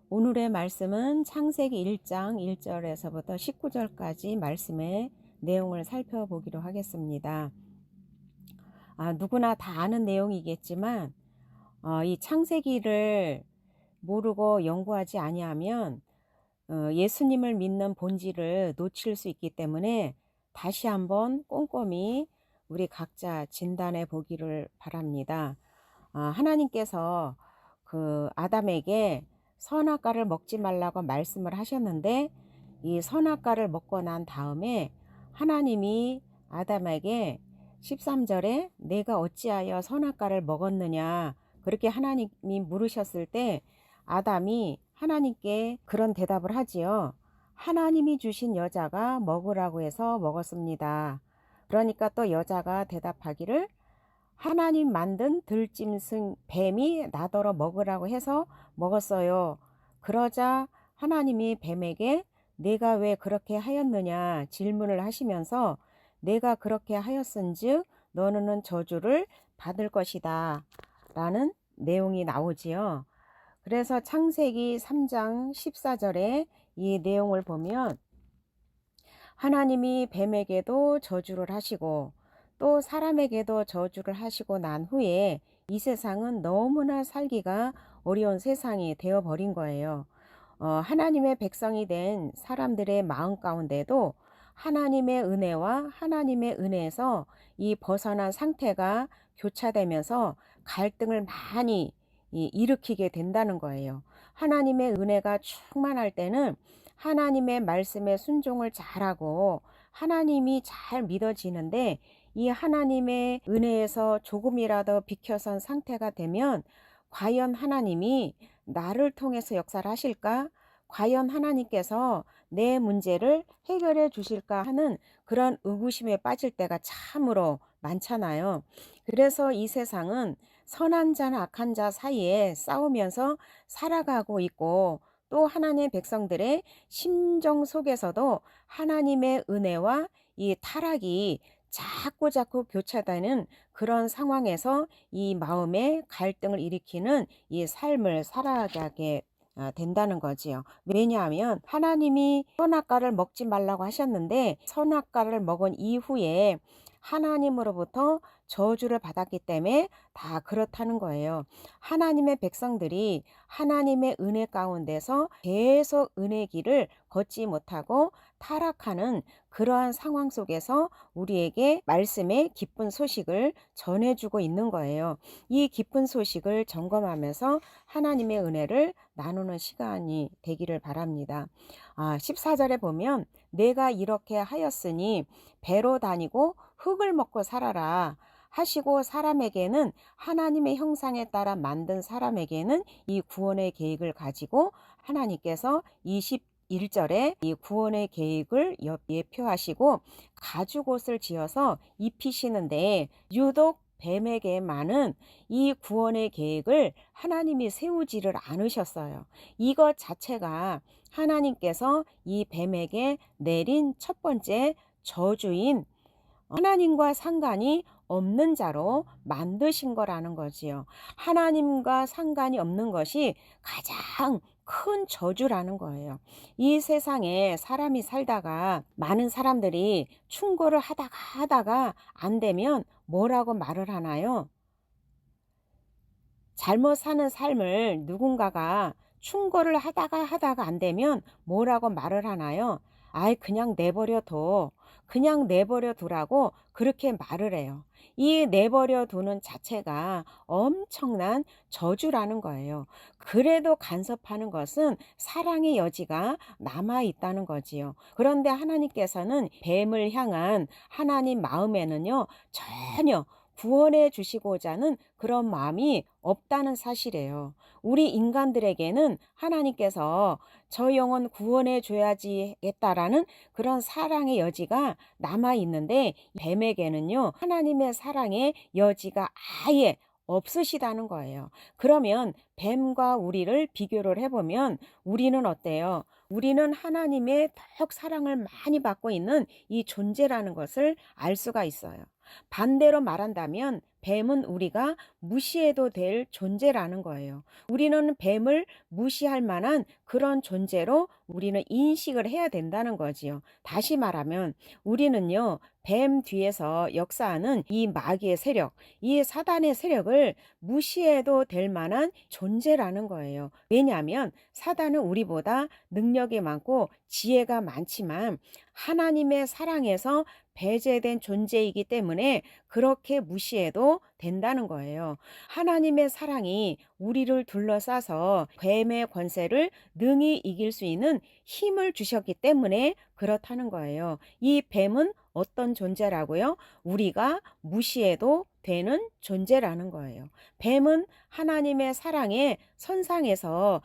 오늘의 말씀은 창세기 1장 1절에서부터 19절까지 말씀의 내용을 살펴보기로 하겠습니다. 누구나 다 아는 내용이겠지만 이 창세기를 모르고 연구하지 아니하면 예수님을 믿는 본질을 놓칠 수 있기 때문에 다시 한번 꼼꼼히 우리 각자 진단해 보기를 바랍니다. 하나님께서 그 아담에게 선악과를 먹지 말라고 말씀을 하셨는데, 이 선악과를 먹고 난 다음에 하나님이 아담에게 13절에 내가 어찌하여 선악과를 먹었느냐 그렇게 하나님이 물으셨을 때 아담이 하나님께 그런 대답을 하지요. 하나님이 주신 여자가 먹으라고 해서 먹었습니다. 그러니까 또 여자가 대답하기를 하나님 만든 들짐승 뱀이 나더러 먹으라고 해서 먹었어요. 그러자 하나님이 뱀에게 내가 왜 그렇게 하였느냐 질문을 하시면서 내가 그렇게 하였은즉 너는 저주를 받을 것이다 라는 내용이 나오지요. 그래서 창세기 3장 14절에 이 내용을 보면 하나님이 뱀에게도 저주를 하시고 또 사람에게도 저주를 하시고 난 후에 이 세상은 너무나 살기가 어려운 세상이 되어버린 거예요. 하나님의 백성이 된 사람들의 마음 가운데도 하나님의 은혜와 하나님의 은혜에서 이 벗어난 상태가 교차되면서 갈등을 많이 일으키게 된다는 거예요. 하나님의 은혜가 충만할 때는 하나님의 말씀에 순종을 잘하고 하나님이 잘 믿어지는데, 이 하나님의 은혜에서 조금이라도 비켜선 상태가 되면 과연 하나님이 나를 통해서 역사를 하실까? 과연 하나님께서 내 문제를 해결해 주실까 하는 그런 의구심에 빠질 때가 참으로 많잖아요. 그래서 이 세상은 선한 자나 악한 자 사이에 싸우면서 살아가고 있고, 또 하나님의 백성들의 심정 속에서도 하나님의 은혜와 이 타락이 자꾸 교차되는 그런 상황에서 이 마음의 갈등을 일으키는 이 삶을 살아가게 된다는 거지요. 왜냐하면 하나님이 선악과를 먹지 말라고 하셨는데 선악과를 먹은 이후에 하나님으로부터 저주를 받았기 때문에 다 그렇다는 거예요. 하나님의 백성들이 하나님의 은혜 가운데서 계속 은혜 길을 걷지 못하고 타락하는 그러한 상황 속에서 우리에게 말씀의 기쁜 소식을 전해주고 있는 거예요. 이 기쁜 소식을 점검하면서 하나님의 은혜를 나누는 시간이 되기를 바랍니다. 14절에 보면 내가 이렇게 하였으니 배로 다니고 흙을 먹고 살아라 하시고, 사람에게는 하나님의 형상에 따라 만든 사람에게는 이 구원의 계획을 가지고 하나님께서 21절에 이 구원의 계획을 예표하시고 가죽옷을 지어서 입히시는데, 유독 뱀에게만은 이 구원의 계획을 하나님이 세우지를 않으셨어요. 이것 자체가 하나님께서 이 뱀에게 내린 첫 번째 저주인 하나님과 상관이 없는 자로 만드신 거라는 거지요. 하나님과 상관이 없는 것이 가장 큰 저주라는 거예요. 이 세상에 사람이 살다가 많은 사람들이 충고를 하다가 안 되면 뭐라고 말을 하나요? 잘못 사는 삶을 누군가가 충고를 하다가 안 되면 뭐라고 말을 하나요? 아이, 그냥 내버려 둬. 그냥 내버려 두라고 그렇게 말을 해요. 이 내버려 두는 자체가 엄청난 저주라는 거예요. 그래도 간섭하는 것은 사랑의 여지가 남아 있다는 거지요. 그런데 하나님께서는 뱀을 향한 하나님 마음에는요, 전혀 구원해 주시고자 는 그런 마음이 없다는 사실이에요. 우리 인간들에게는 하나님께서 저 영혼 구원해 줘야지겠다라는 그런 사랑의 여지가 남아 있는데, 뱀에게는요 하나님의 사랑의 여지가 아예 없으시다는 거예요. 그러면 뱀과 우리를 비교를 해보면 우리는 어때요? 우리는 하나님의 더욱 사랑을 많이 받고 있는 이 존재라는 것을 알 수가 있어요. 반대로 말한다면 뱀은 우리가 무시해도 될 존재라는 거예요. 우리는 뱀을 무시할 만한 그런 존재로 우리는 인식을 해야 된다는 거지요. 다시 말하면 우리는요, 뱀 뒤에서 역사하는 이 마귀의 세력, 이 사단의 세력을 무시해도 될 만한 존재라는 거예요. 왜냐하면 사단은 우리보다 능력이 많고 지혜가 많지만 하나님의 사랑에서 배제된 존재이기 때문에 그렇게 무시해도 된다는 거예요. 하나님의 사랑이 우리를 둘러싸서 뱀의 권세를 능히 이길 수 있는 힘을 주셨기 때문에 그렇다는 거예요. 이 뱀은 어떤 존재라고요? 우리가 무시해도 되는 존재라는 거예요. 뱀은 하나님의 사랑의 선상에서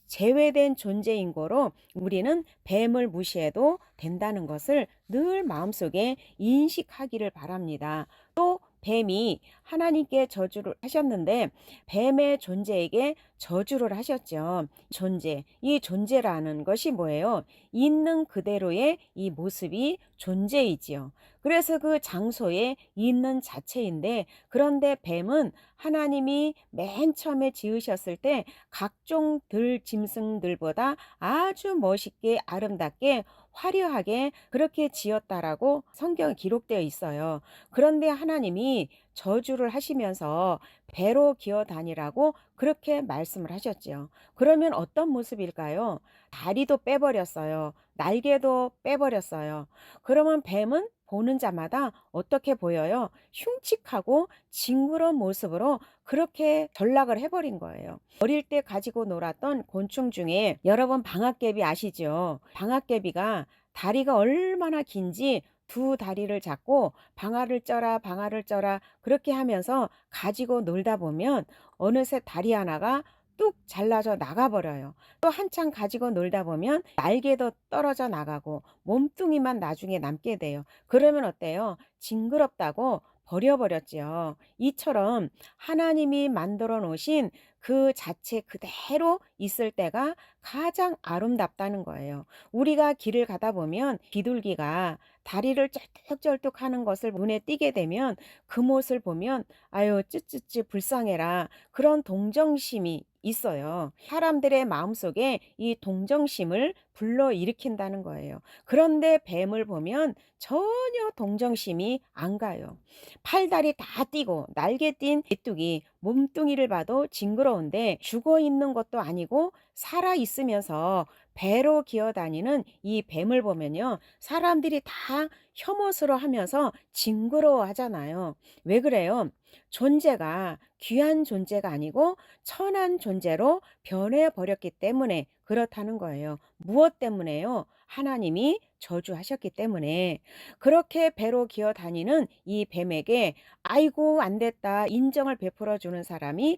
제외된 존재인 거로 우리는 뱀을 무시해도 된다는 것을 늘 마음속에 인식하기를 바랍니다. 또 뱀이 하나님께 저주를 하셨는데 뱀의 존재에게 저주를 하셨죠. 존재, 이 존재라는 것이 뭐예요? 있는 그대로의 이 모습이 존재이지요. 그래서 그 장소에 있는 자체인데, 그런데 뱀은 하나님이 맨 처음에 지으셨을 때 각종 짐승들보다 아주 멋있게 아름답게 화려하게 그렇게 지었다라고 성경에 기록되어 있어요. 그런데 하나님이 저주를 하시면서 배로 기어 다니라고 그렇게 말씀을 하셨죠. 그러면 어떤 모습일까요? 다리도 빼버렸어요. 날개도 빼버렸어요. 그러면 뱀은 보는 자마다 어떻게 보여요? 흉측하고 징그러운 모습으로 그렇게 전락을 해버린 거예요. 어릴 때 가지고 놀았던 곤충 중에 여러분 방앗개비 아시죠? 방앗개비가 다리가 얼마나 긴지 두 다리를 잡고 방아를 쪄라 방아를 쪄라 그렇게 하면서 가지고 놀다 보면 어느새 다리 하나가 뚝 잘라져 나가버려요. 또 한창 가지고 놀다 보면 날개도 떨어져 나가고 몸뚱이만 나중에 남게 돼요. 그러면 어때요? 징그럽다고 버려버렸지요. 이처럼 하나님이 만들어 놓으신 그 자체 그대로 있을 때가 가장 아름답다는 거예요. 우리가 길을 가다 보면 비둘기가 다리를 쩔뚝쩔뚝 하는 것을 눈에 띄게 되면 그 모습을 보면 아유 쯔쯔쯔 불쌍해라 그런 동정심이 있어요. 사람들의 마음속에 이 동정심을 불러일으킨다는 거예요. 그런데 뱀을 보면 전혀 동정심이 안 가요. 팔다리 다 띄고 날개 띈 메뚜기 몸뚱이를 봐도 징그러운데 죽어 있는 것도 아니고 살아 있으면서 배로 기어다니는 이 뱀을 보면요, 사람들이 다 혐오스러워 하면서 징그러워 하잖아요. 왜 그래요? 존재가 귀한 존재가 아니고 천한 존재로 변해버렸기 때문에 그렇다는 거예요. 무엇 때문에요? 하나님이 저주하셨기 때문에. 그렇게 배로 기어다니는 이 뱀에게 아이고 안 됐다 인정을 베풀어 주는 사람이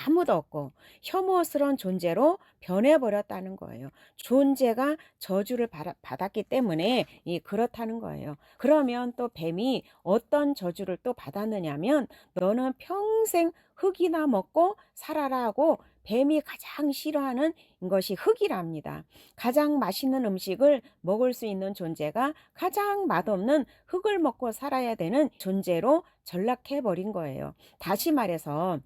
아무도 없고 혐오스러운 존재로 변해버렸다는 거예요. 존재가 저주를 받았기 때문에 그렇다는 거예요. 그러면 또 뱀이 어떤 저주를 또 받았느냐면 너는 평생 흙이나 먹고 살아라 하고 뱀이 가장 싫어하는 것이 흙이랍니다. 가장 맛있는 음식을 먹을 수 있는 존재가 가장 맛없는 흙을 먹고 살아야 되는 존재로 전락해 버린 거예요. 다시 말해서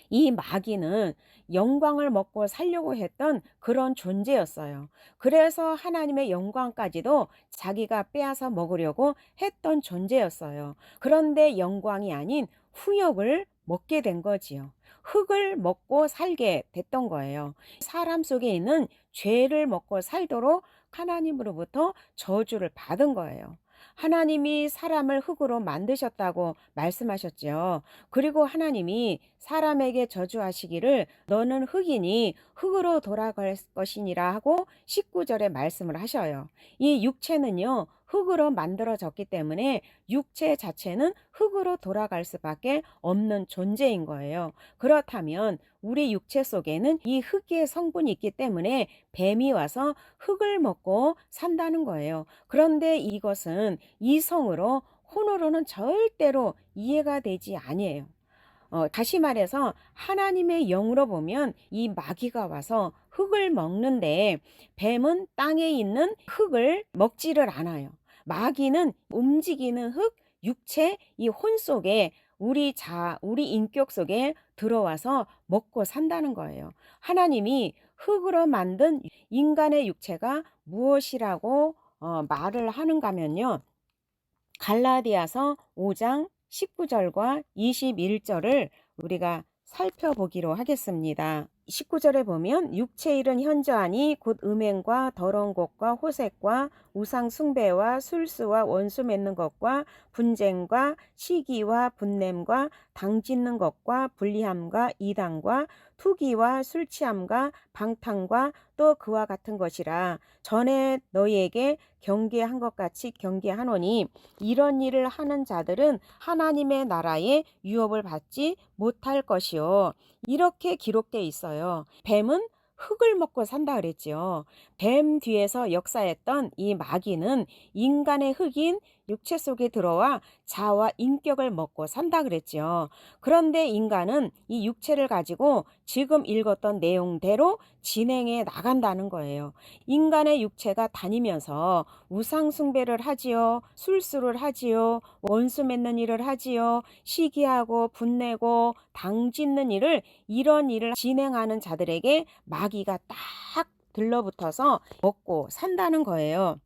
이 마귀는 영광을 먹고 살려고 했던 그런 존재였어요. 그래서 하나님의 영광까지도 자기가 빼앗아 먹으려고 했던 존재였어요. 그런데 영광이 아닌 후욕을 먹게 된 거지요. 흙을 먹고 살게 됐던 거예요. 사람 속에 있는 죄를 먹고 살도록 하나님으로부터 저주를 받은 거예요. 하나님이 사람을 흙으로 만드셨다고 말씀하셨죠. 그리고 하나님이 사람에게 저주하시기를 너는 흙이니 흙으로 돌아갈 것이니라 하고 19절에 말씀을 하셔요. 이 육체는요, 흙으로 만들어졌기 때문에 육체 자체는 흙으로 돌아갈 수밖에 없는 존재인 거예요. 그렇다면 우리 육체 속에는 이 흙의 성분이 있기 때문에 뱀이 와서 흙을 먹고 산다는 거예요. 그런데 이것은 이성으로 혼으로는 절대로 이해가 되지 아니에요. 다시 말해서 하나님의 영으로 보면 이 마귀가 와서 흙을 먹는데 뱀은 땅에 있는 흙을 먹지를 않아요. 마귀는 움직이는 흙, 육체, 이 혼 속에 우리 인격 속에 들어와서 먹고 산다는 거예요. 하나님이 흙으로 만든 인간의 육체가 무엇이라고 말을 하는가 하면요. 갈라디아서 5장 19절과 21절을 우리가 살펴보기로 하겠습니다. 19절에 보면 육체 일은 현저하니 곧 음행과 더러운 것과 호색과 우상 숭배와 술수와 원수 맺는 것과 분쟁과 시기와 분냄과 당짓는 것과 불리함과 이단과 투기와 술 취함과 방탕과 또 그와 같은 것이라. 전에 너희에게 경계한 것 같이 경계하노니 이런 일을 하는 자들은 하나님의 나라에 유업을 받지 못할 것이요. 이렇게 기록되어 있어요. 뱀은 흙을 먹고 산다 그랬지요. 뱀 뒤에서 역사했던 이 마귀는 인간의 흙인 육체 속에 들어와 자아와 인격을 먹고 산다 그랬지요. 그런데 인간은 이 육체를 가지고 지금 읽었던 내용대로 진행해 나간다는 거예요. 인간의 육체가 다니면서 우상 숭배를 하지요. 술수를 하지요. 원수 맺는 일을 하지요. 시기하고 분내고 당짓는 일을, 이런 일을 진행하는 자들에게 마귀가 딱 들러붙어서 먹고 산다는 거예요.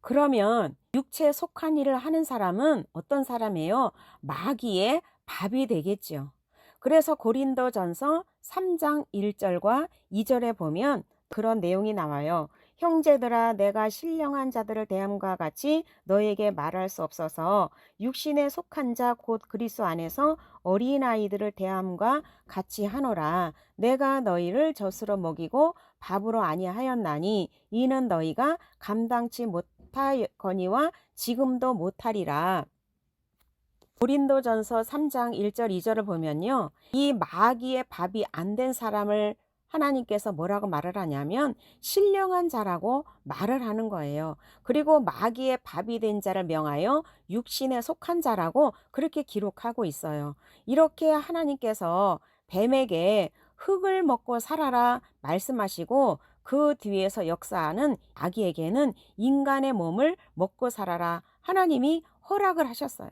그러면 육체에 속한 일을 하는 사람은 어떤 사람이에요? 마귀의 밥이 되겠죠. 그래서 고린도전서 3장 1절과 2절에 보면 그런 내용이 나와요. 형제들아, 내가 신령한 자들을 대함과 같이 너에게 말할 수 없어서 육신에 속한 자 곧 그리스도 안에서 어린아이들을 대함과 같이 하노라. 내가 너희를 젖으로 먹이고 밥으로 아니하였나니 이는 너희가 감당치 못하거니와 지금도 못하리라. 고린도전서 3장 1절 2절을 보면요. 이 마귀의 밥이 안 된 사람을 하나님께서 뭐라고 말을 하냐면 신령한 자라고 말을 하는 거예요. 그리고 마귀의 밥이 된 자를 명하여 육신에 속한 자라고 그렇게 기록하고 있어요. 이렇게 하나님께서 뱀에게 흙을 먹고 살아라 말씀하시고 그 뒤에서 역사하는 마귀에게는 인간의 몸을 먹고 살아라 하나님이 허락을 하셨어요.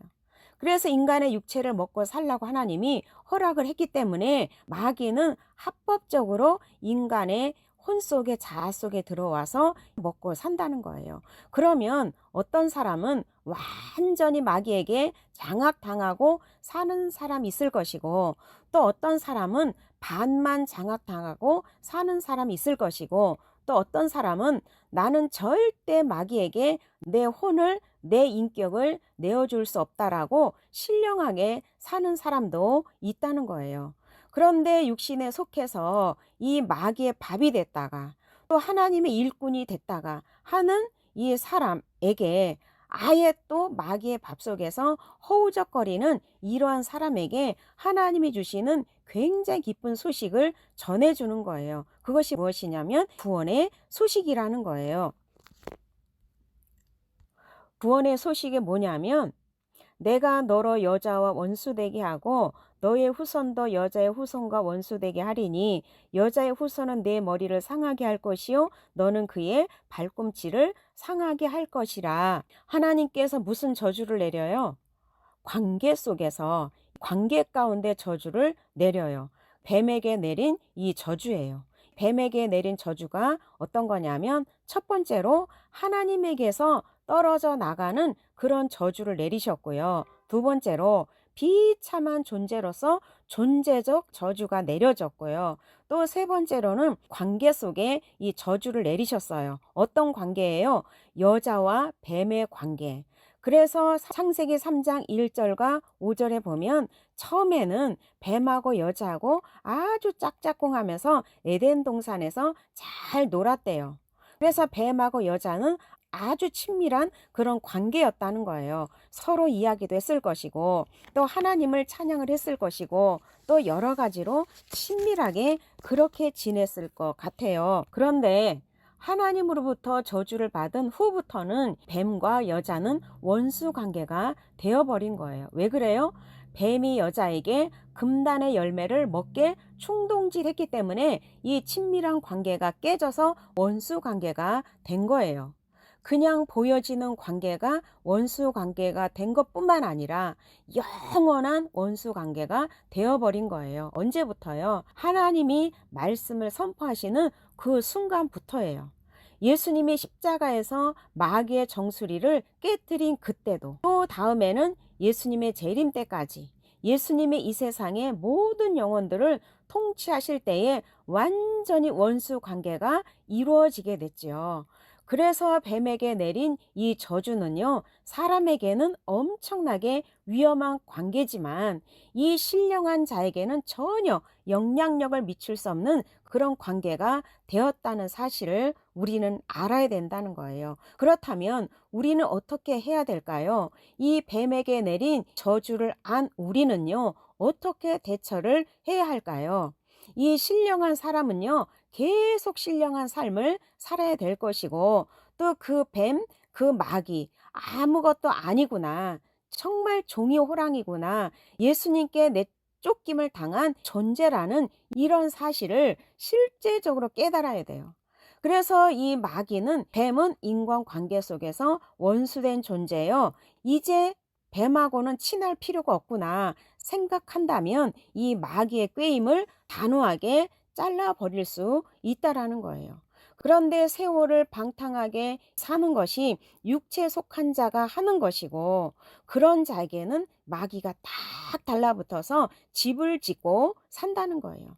그래서 인간의 육체를 먹고 살라고 하나님이 허락을 했기 때문에 마귀는 합법적으로 인간의 혼 속에 자아 속에 들어와서 먹고 산다는 거예요. 그러면 어떤 사람은 완전히 마귀에게 장악당하고 사는 사람이 있을 것이고, 또 어떤 사람은 반만 장악당하고 사는 사람이 있을 것이고, 또 어떤 사람은 나는 절대 마귀에게 내 혼을, 내 인격을 내어줄 수 없다라고 신령하게 사는 사람도 있다는 거예요. 그런데 육신에 속해서 이 마귀의 밥이 됐다가 또 하나님의 일꾼이 됐다가 하는 이 사람에게 아예 또 마귀의 밥 속에서 허우적거리는 이러한 사람에게 하나님이 주시는 굉장히 기쁜 소식을 전해주는 거예요. 그것이 무엇이냐면 구원의 소식이라는 거예요. 구원의 소식이 뭐냐면 내가 너로 여자와 원수되게 하고 너의 후손도 여자의 후손과 원수되게 하리니 여자의 후손은 내 머리를 상하게 할 것이요 너는 그의 발꿈치를 상하게 할 것이라. 하나님께서 무슨 저주를 내려요? 관계 속에서, 관계 가운데 저주를 내려요. 뱀에게 내린 이 저주예요. 뱀에게 내린 저주가 어떤 거냐면 첫 번째로 하나님에게서 떨어져 나가는 그런 저주를 내리셨고요. 두 번째로 비참한 존재로서 존재적 저주가 내려졌고요. 또 세 번째로는 관계 속에 이 저주를 내리셨어요. 어떤 관계예요? 여자와 뱀의 관계. 그래서 창세기 3장 1절과 5절에 보면 처음에는 뱀하고 여자하고 아주 짝짝꿍하면서 에덴 동산에서 잘 놀았대요. 그래서 뱀하고 여자는 아주 친밀한 그런 관계였다는 거예요. 서로 이야기도 했을 것이고 또 하나님을 찬양을 했을 것이고 또 여러 가지로 친밀하게 그렇게 지냈을 것 같아요. 그런데 하나님으로부터 저주를 받은 후부터는 뱀과 여자는 원수 관계가 되어버린 거예요. 왜 그래요? 뱀이 여자에게 금단의 열매를 먹게 충동질했기 때문에 이 친밀한 관계가 깨져서 원수 관계가 된 거예요. 그냥 보여지는 관계가 원수 관계가 된 것뿐만 아니라 영원한 원수 관계가 되어버린 거예요. 언제부터요? 하나님이 말씀을 선포하시는 그 순간부터예요. 예수님이 십자가에서 마귀의 정수리를 깨뜨린 그때도, 또 다음에는 예수님의 재림 때까지, 예수님의 이 세상의 모든 영혼들을 통치하실 때에 완전히 원수 관계가 이루어지게 됐지요. 그래서 뱀에게 내린 이 저주는요, 사람에게는 엄청나게 위험한 관계지만 이 신령한 자에게는 전혀 영향력을 미칠 수 없는 그런 관계가 되었다는 사실을 우리는 알아야 된다는 거예요. 그렇다면 우리는 어떻게 해야 될까요? 이 뱀에게 내린 저주를 안 우리는요, 어떻게 대처를 해야 할까요? 이 신령한 사람은요, 계속 신령한 삶을 살아야 될 것이고, 또 그 뱀, 그 마귀, 아무것도 아니구나, 정말 종이 호랑이구나, 예수님께 내쫓김을 당한 존재라는 이런 사실을 실제적으로 깨달아야 돼요. 그래서 이 마귀는, 뱀은 인간관계 속에서 원수된 존재예요. 이제 뱀하고는 친할 필요가 없구나 생각한다면 이 마귀의 꾀임을 단호하게 잘라버릴 수 있다라는 거예요. 그런데 세월을 방탕하게 사는 것이 육체에 속한 자가 하는 것이고, 그런 자에게는 마귀가 딱 달라붙어서 집을 짓고 산다는 거예요.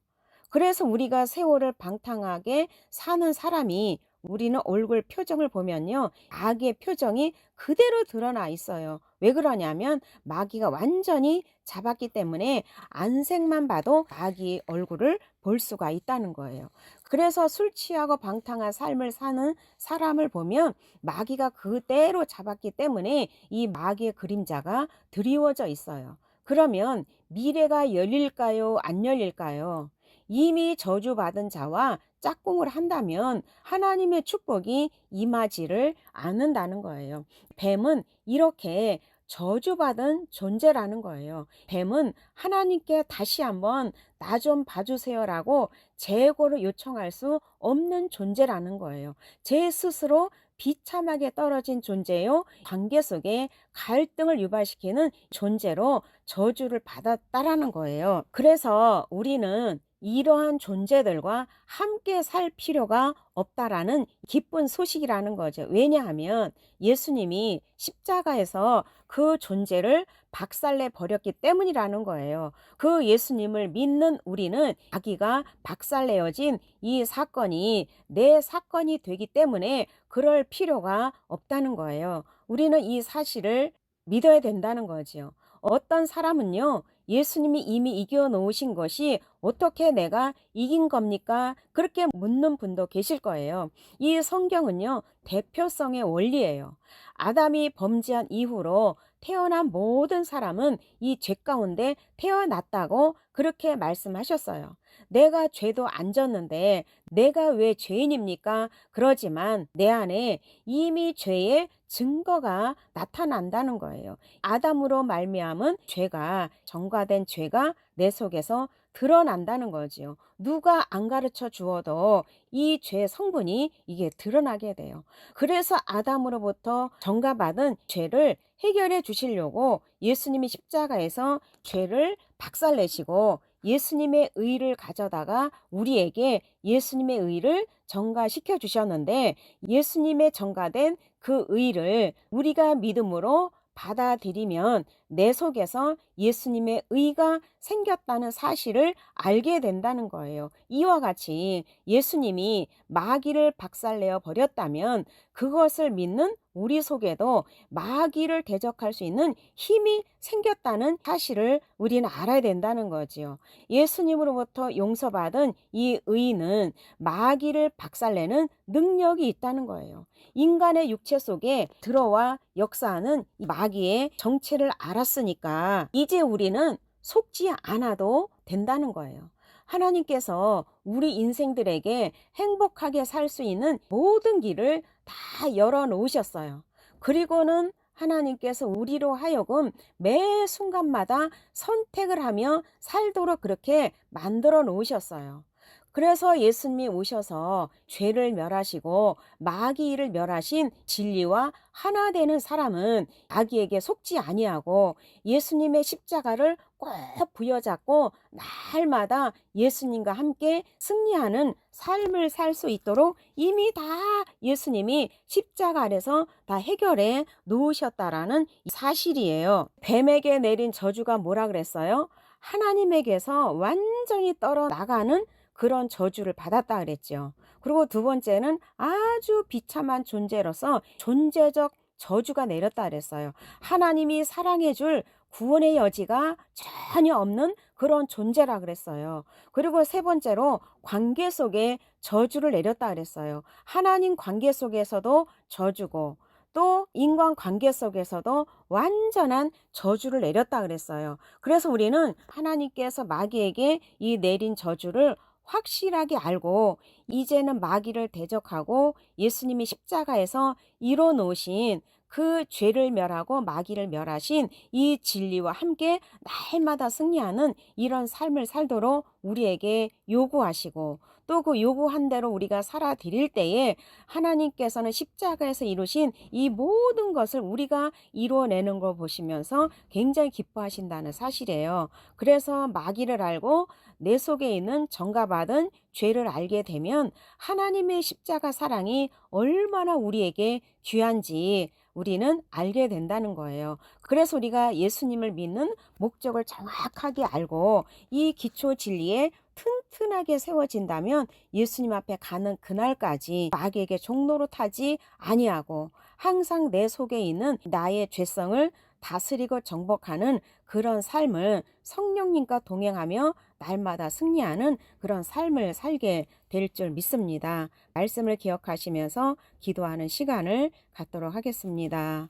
그래서 우리가 세월을 방탕하게 사는 사람이, 우리는 얼굴 표정을 보면요, 마귀의 표정이 그대로 드러나 있어요. 왜 그러냐면 마귀가 완전히 잡았기 때문에 안색만 봐도 마귀의 얼굴을 볼 수가 있다는 거예요. 그래서 술 취하고 방탕한 삶을 사는 사람을 보면 마귀가 그대로 잡았기 때문에 이 마귀의 그림자가 드리워져 있어요. 그러면 미래가 열릴까요? 안 열릴까요? 이미 저주받은 자와 짝꿍을 한다면 하나님의 축복이 임하지를 않는다는 거예요. 뱀은 이렇게 저주받은 존재라는 거예요. 뱀은 하나님께 다시 한번 나 좀 봐주세요라고 재고를 요청할 수 없는 존재라는 거예요. 제 스스로 비참하게 떨어진 존재요. 관계 속에 갈등을 유발시키는 존재로 저주를 받았다라는 거예요. 그래서 우리는 이러한 존재들과 함께 살 필요가 없다라는 기쁜 소식이라는 거죠. 왜냐하면 예수님이 십자가에서 그 존재를 박살내 버렸기 때문이라는 거예요. 그 예수님을 믿는 우리는 자기가 박살내어진 이 사건이 내 사건이 되기 때문에 그럴 필요가 없다는 거예요. 우리는 이 사실을 믿어야 된다는 거지요. 어떤 사람은요, 예수님이 이미 이겨 놓으신 것이 어떻게 내가 이긴 겁니까? 그렇게 묻는 분도 계실 거예요. 이 성경은요, 대표성의 원리예요. 아담이 범죄한 이후로 태어난 모든 사람은 이 죄 가운데 태어났다고 그렇게 말씀하셨어요. 내가 죄도 안 졌는데 내가 왜 죄인입니까? 그러지만 내 안에 이미 죄의 증거가 나타난다는 거예요. 아담으로 말미암은 죄가, 정과된 죄가 내 속에서 드러난다는 거지요. 누가 안 가르쳐 주어도 이 죄 성분이 이게 드러나게 돼요. 그래서 아담으로부터 전가받은 죄를 해결해 주시려고 예수님이 십자가에서 죄를 박살내시고 예수님의 의를 가져다가 우리에게 예수님의 의를 전가시켜 주셨는데, 예수님의 전가된 그 의를 우리가 믿음으로 받아들이면 내 속에서 예수님의 의가 생겼다는 사실을 알게 된다는 거예요. 이와 같이 예수님이 마귀를 박살내어 버렸다면 그것을 믿는 우리 속에도 마귀를 대적할 수 있는 힘이 생겼다는 사실을 우리는 알아야 된다는 거지요. 예수님으로부터 용서받은 이 의는 마귀를 박살내는 능력이 있다는 거예요. 인간의 육체 속에 들어와 역사하는 이 마귀의 정체를 알았으니까 이제 우리는 속지 않아도 된다는 거예요. 하나님께서 우리 인생들에게 행복하게 살 수 있는 모든 길을 다 열어 놓으셨어요. 그리고는 하나님께서 우리로 하여금 매 순간마다 선택을 하며 살도록 그렇게 만들어 놓으셨어요. 그래서 예수님이 오셔서 죄를 멸하시고 마귀를 멸하신 진리와 하나 되는 사람은 마귀에게 속지 아니하고 예수님의 십자가를 꼭 부여잡고 날마다 예수님과 함께 승리하는 삶을 살 수 있도록 이미 다 예수님이 십자가 아래서 다 해결해 놓으셨다라는 사실이에요. 뱀에게 내린 저주가 뭐라 그랬어요? 하나님에게서 완전히 떨어 나가는 그런 저주를 받았다 그랬죠. 그리고 두 번째는 아주 비참한 존재로서 존재적 저주가 내렸다 그랬어요. 하나님이 사랑해 줄 구원의 여지가 전혀 없는 그런 존재라 그랬어요. 그리고 세 번째로 관계 속에 저주를 내렸다 그랬어요. 하나님 관계 속에서도 저주고 또 인간 관계 속에서도 완전한 저주를 내렸다 그랬어요. 그래서 우리는 하나님께서 마귀에게 이 내린 저주를 확실하게 알고 이제는 마귀를 대적하고 예수님이 십자가에서 이뤄 놓으신 그 죄를 멸하고 마귀를 멸하신 이 진리와 함께 날마다 승리하는 이런 삶을 살도록 우리에게 요구하시고 또 그 요구한 대로 우리가 살아드릴 때에 하나님께서는 십자가에서 이루신 이 모든 것을 우리가 이루어내는 걸 보시면서 굉장히 기뻐하신다는 사실이에요. 그래서 마귀를 알고 내 속에 있는 정죄받은 죄를 알게 되면 하나님의 십자가 사랑이 얼마나 우리에게 귀한지 우리는 알게 된다는 거예요. 그래서 우리가 예수님을 믿는 목적을 정확하게 알고 이 기초 진리에 튼튼하게 세워진다면 예수님 앞에 가는 그날까지 마귀에게 종로로 타지 아니하고 항상 내 속에 있는 나의 죄성을 다스리고 정복하는 그런 삶을 성령님과 동행하며 날마다 승리하는 그런 삶을 살게 될 줄 믿습니다. 말씀을 기억하시면서 기도하는 시간을 갖도록 하겠습니다.